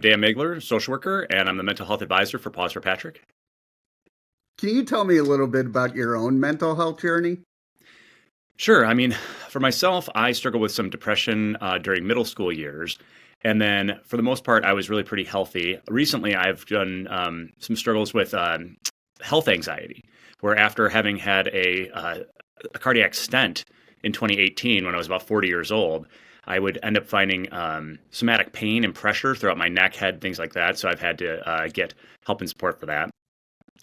Dan Maigler, social worker, and I'm the mental health advisor for Paws for Patrick. Can you tell me a little bit about your own mental health journey? Sure. For myself, I struggled with some depression during middle school years. And then for the most part, I was really pretty healthy. Recently, I've done some struggles with health anxiety, where after having had a cardiac stent in 2018, when I was about 40 years old, I would end up finding somatic pain and pressure throughout my neck, head, things like that. So I've had to get help and support for that.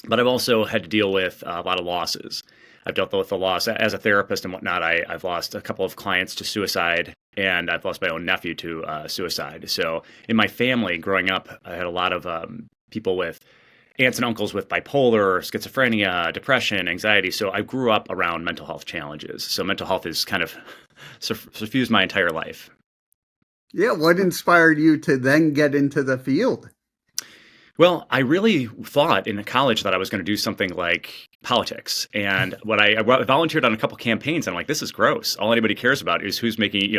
But I've also had to deal with a lot of losses. I've dealt with the loss as a therapist and whatnot. I've lost a couple of clients to suicide, and I've lost my own nephew to suicide. So in my family growing up, I had a lot of people with aunts and uncles with bipolar, schizophrenia, depression, anxiety. So I grew up around mental health challenges. So mental health is kind of suffused my entire life. Yeah, what inspired you to then get into the field? Well, I really thought in college that I was going to do something like politics. And I volunteered on a couple campaigns. And I'm like, this is gross. All anybody cares about is who's making,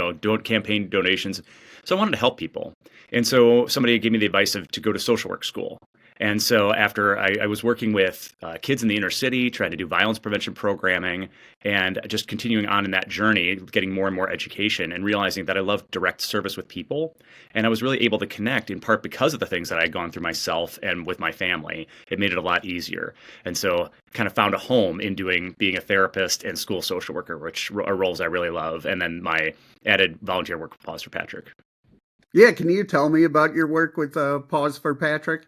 campaign donations. So I wanted to help people. And so somebody gave me the advice to go to social work school. And so after I was working with kids in the inner city, trying to do violence prevention programming, and just continuing on in that journey, getting more and more education and realizing that I love direct service with people. And I was really able to connect in part because of the things that I had gone through myself and with my family. It made it a lot easier. And so kind of found a home in being a therapist and school social worker, which are roles I really love. And then my added volunteer work with Paws for Patrick. Yeah, can you tell me about your work with Paws for Patrick?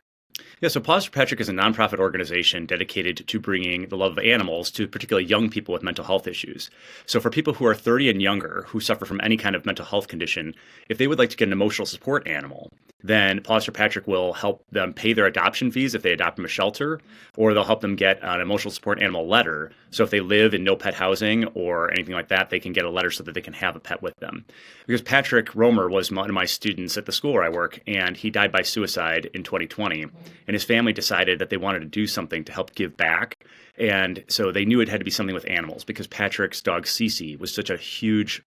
Yeah, so Paws for Patrick is a nonprofit organization dedicated to bringing the love of animals to particularly young people with mental health issues. So for people who are 30 and younger who suffer from any kind of mental health condition, if they would like to get an emotional support animal, then Paws for Patrick will help them pay their adoption fees if they adopt from a shelter, or they'll help them get an emotional support animal letter. So if they live in no pet housing or anything like that, they can get a letter so that they can have a pet with them. Because Patrick Romer was one of my students at the school where I work, and he died by suicide in 2020. And his family decided that they wanted to do something to help give back. And so they knew it had to be something with animals because Patrick's dog Cece was such a huge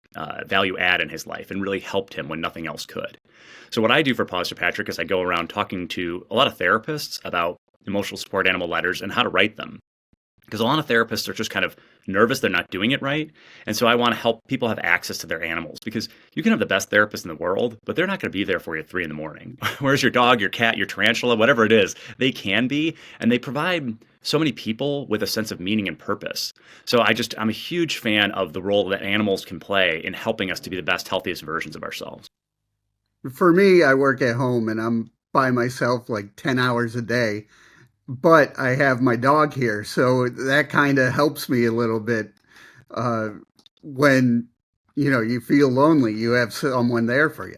value add in his life and really helped him when nothing else could. So what I do for Paws for Patrick is I go around talking to a lot of therapists about emotional support animal letters and how to write them. Because a lot of therapists are just kind of nervous they're not doing it right. And so I want to help people have access to their animals because you can have the best therapist in the world, but they're not going to be there for you at 3 a.m. Whereas your dog, your cat, your tarantula, whatever it is, they can be. And they provide so many people with a sense of meaning and purpose. So I'm a huge fan of the role that animals can play in helping us to be the best, healthiest versions of ourselves. For me, I work at home and I'm by myself like 10 hours a day, but I have my dog here. So that kind of helps me a little bit when, you feel lonely, you have someone there for you.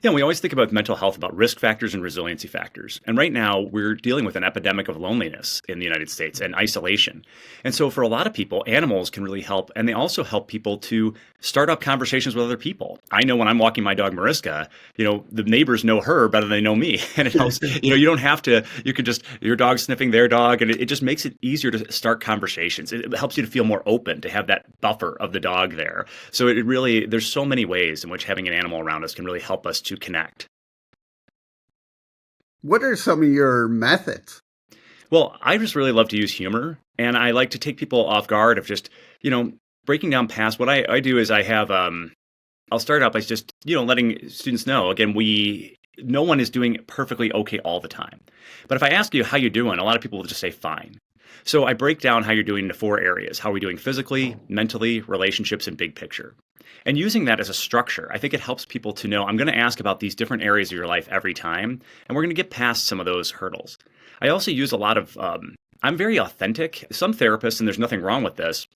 Yeah, we always think about mental health, about risk factors and resiliency factors. And right now, we're dealing with an epidemic of loneliness in the United States and isolation. And so for a lot of people, animals can really help. And they also help people to start up conversations with other people. I know when I'm walking my dog, Mariska, the neighbors know her better than they know me. And it helps, you don't have to, you could just, your dog sniffing their dog. And it just makes it easier to start conversations. It helps you to feel more open, to have that buffer of the dog there. So it really, there's so many ways in which having an animal around us can really help us to connect. What are some of your methods? Well, I just really love to use humor, and I like to take people off guard of just, breaking down past. What I do is I have, I'll start out by just, letting students know, again, no one is doing perfectly okay all the time. But if I ask you how you're doing, a lot of people will just say fine. So I break down how you're doing into 4 areas. How are we doing physically, mentally, relationships, and big picture? And using that as a structure, I think it helps people to know I'm going to ask about these different areas of your life every time, and we're going to get past some of those hurdles. I also use a lot of, I'm very authentic. Some therapists, and there's nothing wrong with this,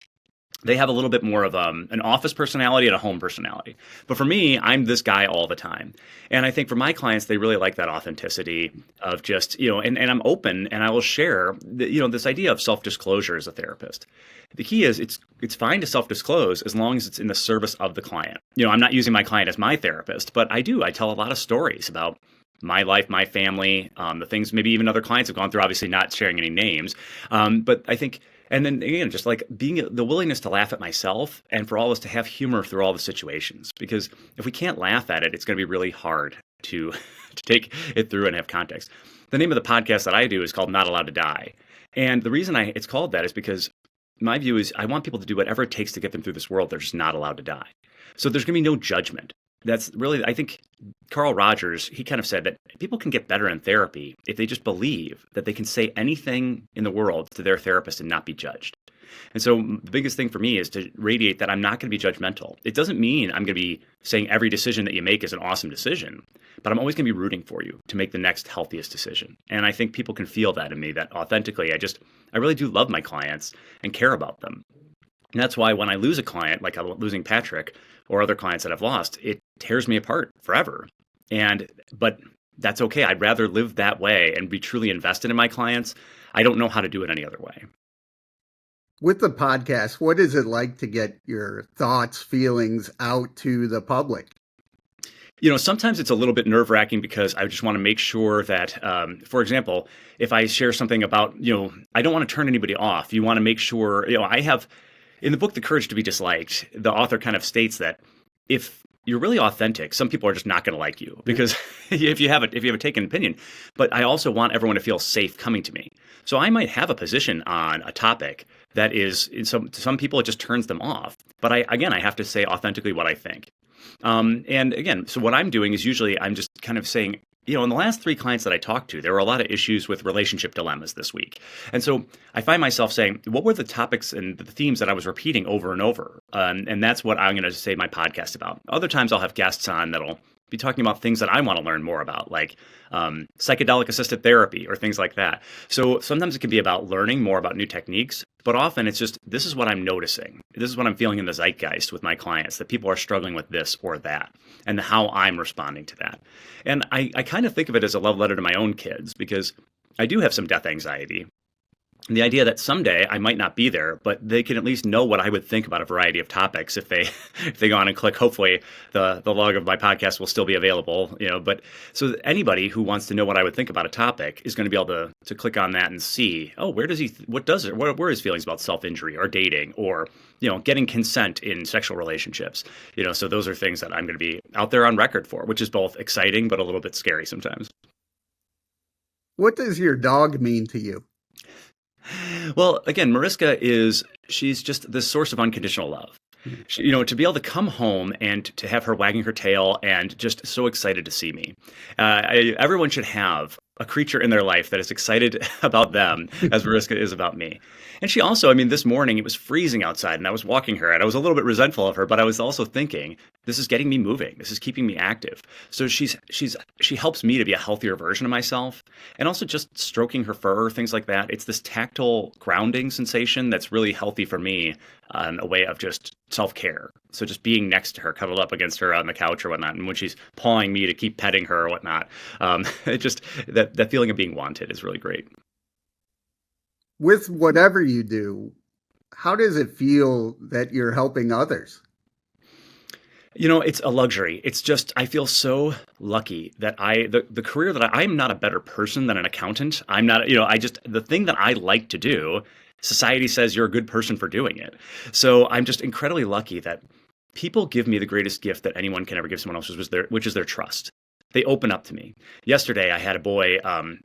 they have a little bit more of an office personality and a home personality. But for me, I'm this guy all the time. And I think for my clients, they really like that authenticity of just, and I'm open and I will share, this idea of self-disclosure as a therapist. The key is it's fine to self-disclose as long as it's in the service of the client. I'm not using my client as my therapist, but I tell a lot of stories about my life, my family, the things maybe even other clients have gone through, obviously not sharing any names. But I think, and then again, just like being the willingness to laugh at myself and for all of us to have humor through all the situations, because if we can't laugh at it, it's going to be really hard. to to take it through and have context. The name of the podcast that I do is called Not Allowed to Die. And the reason it's called that is because my view is I want people to do whatever it takes to get them through this world. They're just not allowed to die. So there's going to be no judgment. That's really, I think Carl Rogers, he kind of said that people can get better in therapy if they just believe that they can say anything in the world to their therapist and not be judged. And so the biggest thing for me is to radiate that I'm not going to be judgmental. It doesn't mean I'm going to be saying every decision that you make is an awesome decision, but I'm always going to be rooting for you to make the next healthiest decision. And I think people can feel that in me, that authentically, I really do love my clients and care about them. And that's why when I lose a client, like I'm losing Patrick or other clients that I've lost, it tears me apart forever. But that's okay. I'd rather live that way and be truly invested in my clients. I don't know how to do it any other way. With the podcast, what is it like to get your thoughts, feelings out to the public? Sometimes it's a little bit nerve-wracking because I just want to make sure that, for example, if I share something about, I don't want to turn anybody off. You want to make sure, I have, in the book, The Courage to be Disliked, the author kind of states that if you're really authentic, some people are just not going to like you because if you have a taken opinion. But I also want everyone to feel safe coming to me. So I might have a position on a topic that is, some people, it just turns them off. But I have to say authentically what I think. And again, so what I'm doing is usually I'm just kind of saying, in the last 3 clients that I talked to, there were a lot of issues with relationship dilemmas this week. And so I find myself saying, what were the topics and the themes that I was repeating over and over? And that's what I'm going to say my podcast about. Other times I'll have guests on that'll be talking about things that I want to learn more about, like psychedelic assisted therapy or things like that. So sometimes it can be about learning more about new techniques, but often it's just, this is what I'm noticing. This is what I'm feeling in the zeitgeist with my clients, that people are struggling with this or that, and how I'm responding to that. And I kind of think of it as a love letter to my own kids, because I do have some death anxiety. And the idea that someday I might not be there, but they can at least know what I would think about a variety of topics if they go on and click. Hopefully the log of my podcast will still be available, but so anybody who wants to know what I would think about a topic is going to be able to click on that and see, what are his feelings about self-injury or dating or, getting consent in sexual relationships, so those are things that I'm going to be out there on record for, which is both exciting, but a little bit scary sometimes. What does your dog mean to you? Well, again, she's just this source of unconditional love. To be able to come home and to have her wagging her tail and just so excited to see me. Everyone should have a creature in their life that is excited about them as Mariska is about me. And she also, this morning it was freezing outside and I was walking her and I was a little bit resentful of her, but I was also thinking, this is getting me moving. This is keeping me active. So she helps me to be a healthier version of myself, and also just stroking her fur, things like that. It's this tactile grounding sensation that's really healthy for me, a way of just self-care. So just being next to her, cuddled up against her on the couch or whatnot, and when she's pawing me to keep petting her or whatnot, it just that feeling of being wanted is really great. With whatever you do, how does it feel that you're helping others? It's a luxury. It's just, I feel so lucky that the career that I'm not a better person than an accountant. I'm not, the thing that I like to do, society says you're a good person for doing it. So I'm just incredibly lucky that people give me the greatest gift that anyone can ever give someone else, which is their trust. They open up to me. Yesterday, I had a boy,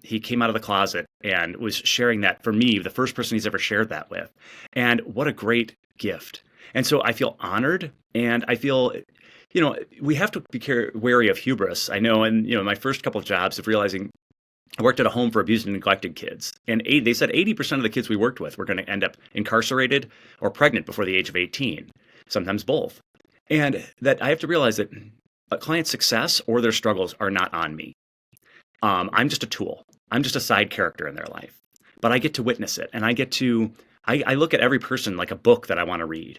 he came out of the closet and was sharing that for me, the first person he's ever shared that with. And what a great gift. And so I feel honored, and I feel, we have to be wary of hubris. I know, and, my first couple of jobs of realizing I worked at a home for abused and neglected kids. And they said 80% of the kids we worked with were going to end up incarcerated or pregnant before the age of 18, sometimes both. And that I have to realize that a client's success or their struggles are not on me. I'm just a tool. I'm just a side character in their life. But I get to witness it. And I look at every person like a book that I want to read.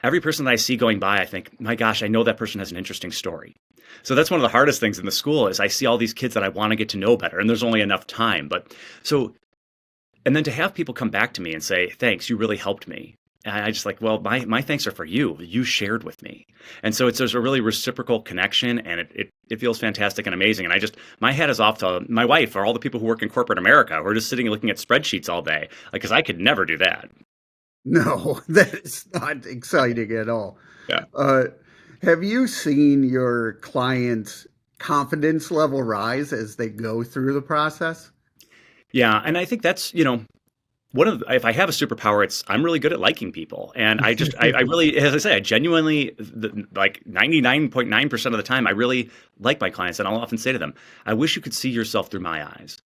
Every person that I see going by, I think, my gosh, I know that person has an interesting story. So that's one of the hardest things in the school is I see all these kids that I want to get to know better, and there's only enough time. And then to have people come back to me and say, thanks, you really helped me. And I just well, my thanks are for you. You shared with me. And so there's a really reciprocal connection, and it feels fantastic and amazing. And my hat is off to my wife or all the people who work in corporate America who are just sitting and looking at spreadsheets all day, because I could never do that. No, that is not exciting at all. Yeah. Have you seen your clients confidence level rise as they go through the process? Yeah, and I think that's, one of if I have a superpower, it's I'm really good at liking people, and I really, as I say, I genuinely like 99.9% of the time, I really like my clients, and I'll often say to them, "I wish you could see yourself through my eyes."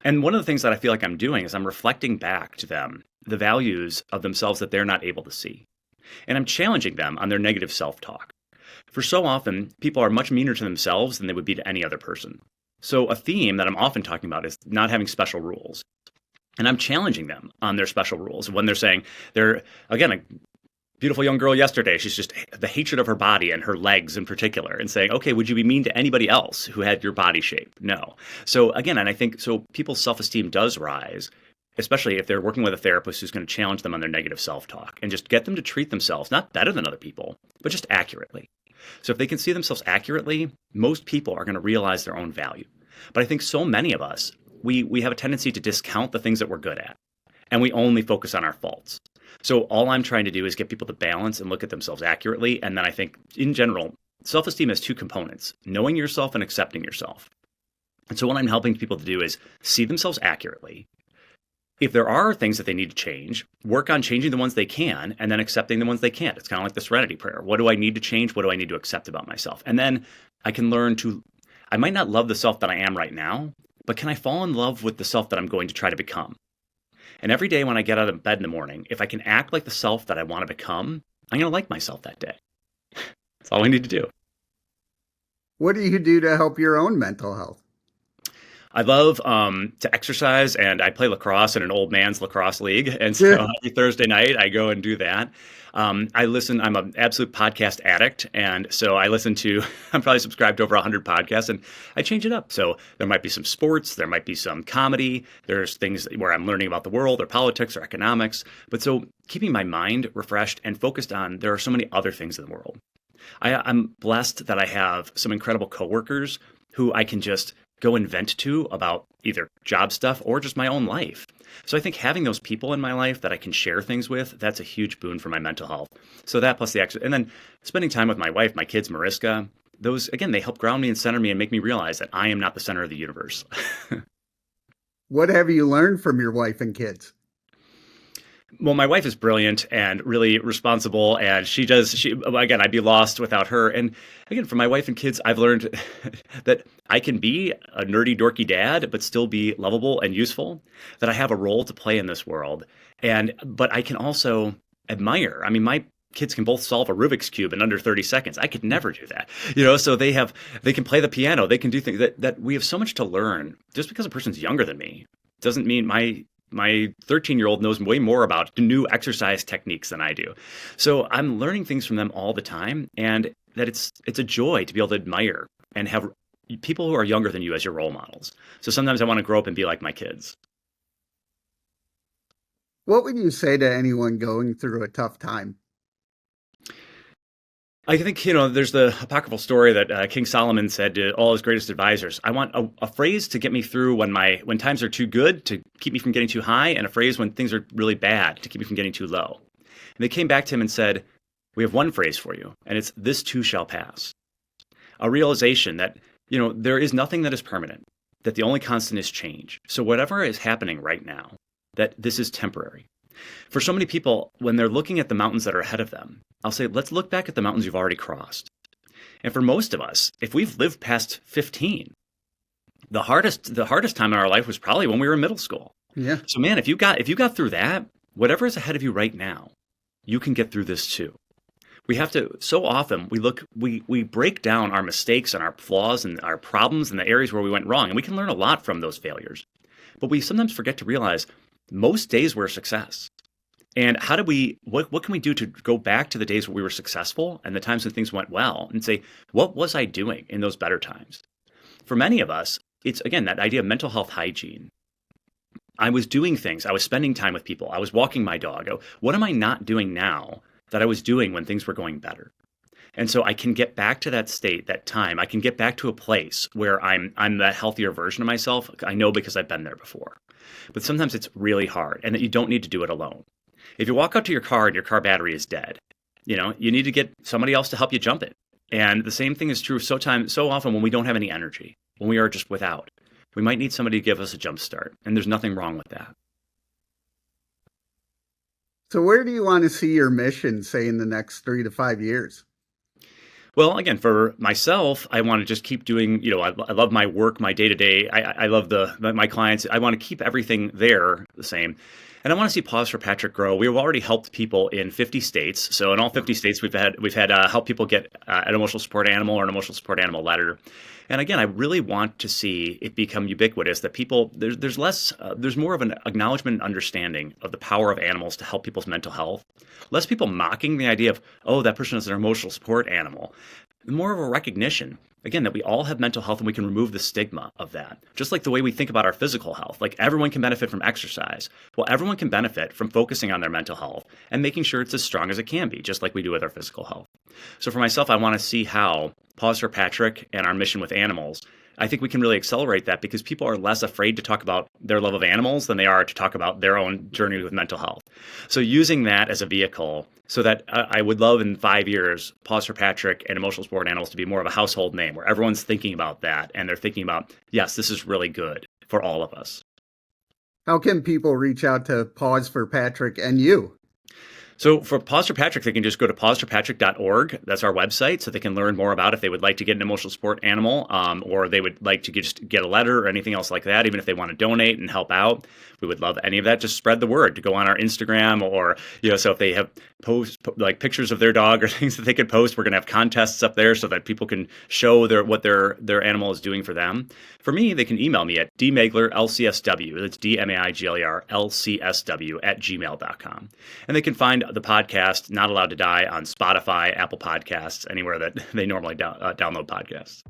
And one of the things that I feel like I'm doing is I'm reflecting back to them the values of themselves that they're not able to see, and I'm challenging them on their negative self-talk. For so often, people are much meaner to themselves than they would be to any other person. So a theme that I'm often talking about is not having special rules. And I'm challenging them on their special rules when they're saying they're, again, a beautiful young girl yesterday. She's just the hatred of her body and her legs in particular, and saying, okay, would you be mean to anybody else who had your body shape? No. So again, and I think so people's self-esteem does rise, especially if they're working with a therapist who's going to challenge them on their negative self-talk and just get them to treat themselves not better than other people, but just accurately. So if they can see themselves accurately, most people are going to realize their own value. But I think so many of us, we have a tendency to discount the things that we're good at, and we only focus on our faults. So all I'm trying to do is get people to balance and look at themselves accurately. And then I think in general, self-esteem has two components: knowing yourself and accepting yourself. And so what I'm helping people to do is see themselves accurately. If there are things that they need to change, work on changing the ones they can and then accepting the ones they can't. It's kind of like the serenity prayer. What do I need to change? What do I need to accept about myself? And then I can learn to, I might not love the self that I am right now, but can I fall in love with the self that I'm going to try to become? And every day when I get out of bed in the morning, if I can act like the self that I want to become, I'm going to like myself that day. That's all I need to do. What do you do to help your own mental health? I love to exercise, and I play lacrosse in an old man's lacrosse league. And so Yeah. every Thursday night, I go and do that. I'm an absolute podcast addict. And so I'm probably subscribed to over 100 podcasts, and I change it up. So there might be some sports, there might be some comedy, there's things where I'm learning about the world or politics or economics. But so keeping my mind refreshed and focused on there are so many other things in the world. I'm blessed that I have some incredible coworkers who I can just go and vent to about either job stuff or just my own life. So I think having those people in my life that I can share things with, that's a huge boon for my mental health. So that plus the extra, and then spending time with my wife, my kids, Mariska, those, again, they help ground me and center me and make me realize that I am not the center of the universe. What have you learned from your wife and kids? Well, my wife is brilliant and really responsible, and again, I'd be lost without her. And again, from my wife and kids, I've learned that I can be a nerdy, dorky dad, but still be lovable and useful, that I have a role to play in this world. But I can also admire. I mean, my kids can both solve a Rubik's Cube in under 30 seconds. I could never do that. So they can play the piano, they can do things that we have so much to learn. Just because a person's younger than me doesn't mean my 13-year-old knows way more about new exercise techniques than I do. So I'm learning things from them all the time, and that it's a joy to be able to admire and have people who are younger than you as your role models. So sometimes I want to grow up and be like my kids. What would you say to anyone going through a tough time? I think, there's the apocryphal story that King Solomon said to all his greatest advisors, I want a phrase to get me through when times are too good to keep me from getting too high, and a phrase when things are really bad to keep me from getting too low. And they came back to him and said, we have one phrase for you, and it's this too shall pass. A realization that, there is nothing that is permanent, that the only constant is change. So whatever is happening right now, that this is temporary. For so many people, when they're looking at the mountains that are ahead of them, I'll say, let's look back at the mountains you've already crossed. And for most of us, if we've lived past 15, the hardest time in our life was probably when we were in middle school. Yeah. So man, if you got through that, whatever is ahead of you right now, you can get through this too. We have to, so often we break down our mistakes and our flaws and our problems and the areas where we went wrong. And we can learn a lot from those failures. But we sometimes forget to realize most days were a success. And what can we do to go back to the days where we were successful and the times when things went well and say, what was I doing in those better times? For many of us, it's, again, that idea of mental health hygiene. I was doing things. I was spending time with people. I was walking my dog. What am I not doing now that I was doing when things were going better? And so I can get back to that state, that time. I can get back to a place where I'm that healthier version of myself. I know because I've been there before. But sometimes it's really hard, and that you don't need to do it alone. If you walk out to your car and your car battery is dead, you need to get somebody else to help you jump it. And the same thing is true so often when we don't have any energy, when we are just without. We might need somebody to give us a jump start, and there's nothing wrong with that. So where do you want to see your mission, say, in the next 3 to 5 years? Well, again, for myself, I want to just keep doing, I love my work, my day to day. I love my clients. I want to keep everything there the same. And I want to see Paws for Patrick grow. We've already helped people in 50 states. So in all 50 states, we've had help people get an emotional support animal or an emotional support animal letter. And again, I really want to see it become ubiquitous, that people, there's more of an acknowledgement and understanding of the power of animals to help people's mental health. Less people mocking the idea of, oh, that person is an emotional support animal. More of a recognition, again, that we all have mental health and we can remove the stigma of that. Just like the way we think about our physical health. Like everyone can benefit from exercise. Well, everyone can benefit from focusing on their mental health and making sure it's as strong as it can be, just like we do with our physical health. So for myself, I want to see how Paws for Patrick and our mission with animals, I think we can really accelerate that because people are less afraid to talk about their love of animals than they are to talk about their own journey with mental health. So using that as a vehicle so that I would love in 5 years, Paws for Patrick and emotional support animals to be more of a household name where everyone's thinking about that and they're thinking about, yes, this is really good for all of us. How can people reach out to Paws for Patrick and you? So for Paws for Patrick, they can just go to pawsforpatrick.org. That's our website, so they can learn more about if they would like to get an emotional support animal, or they would like to just get a letter or anything else like that, even if they want to donate and help out. We would love any of that. Just spread the word to go on our Instagram or, so if they have like pictures of their dog or things that they could post, we're going to have contests up there so that people can show what their animal is doing for them. For me, they can email me at DMaiglerLCSW. That's DMaiglerLCSW @gmail.com. And they can find the podcast Not Allowed to Die on Spotify, Apple Podcasts, anywhere that they normally download podcasts.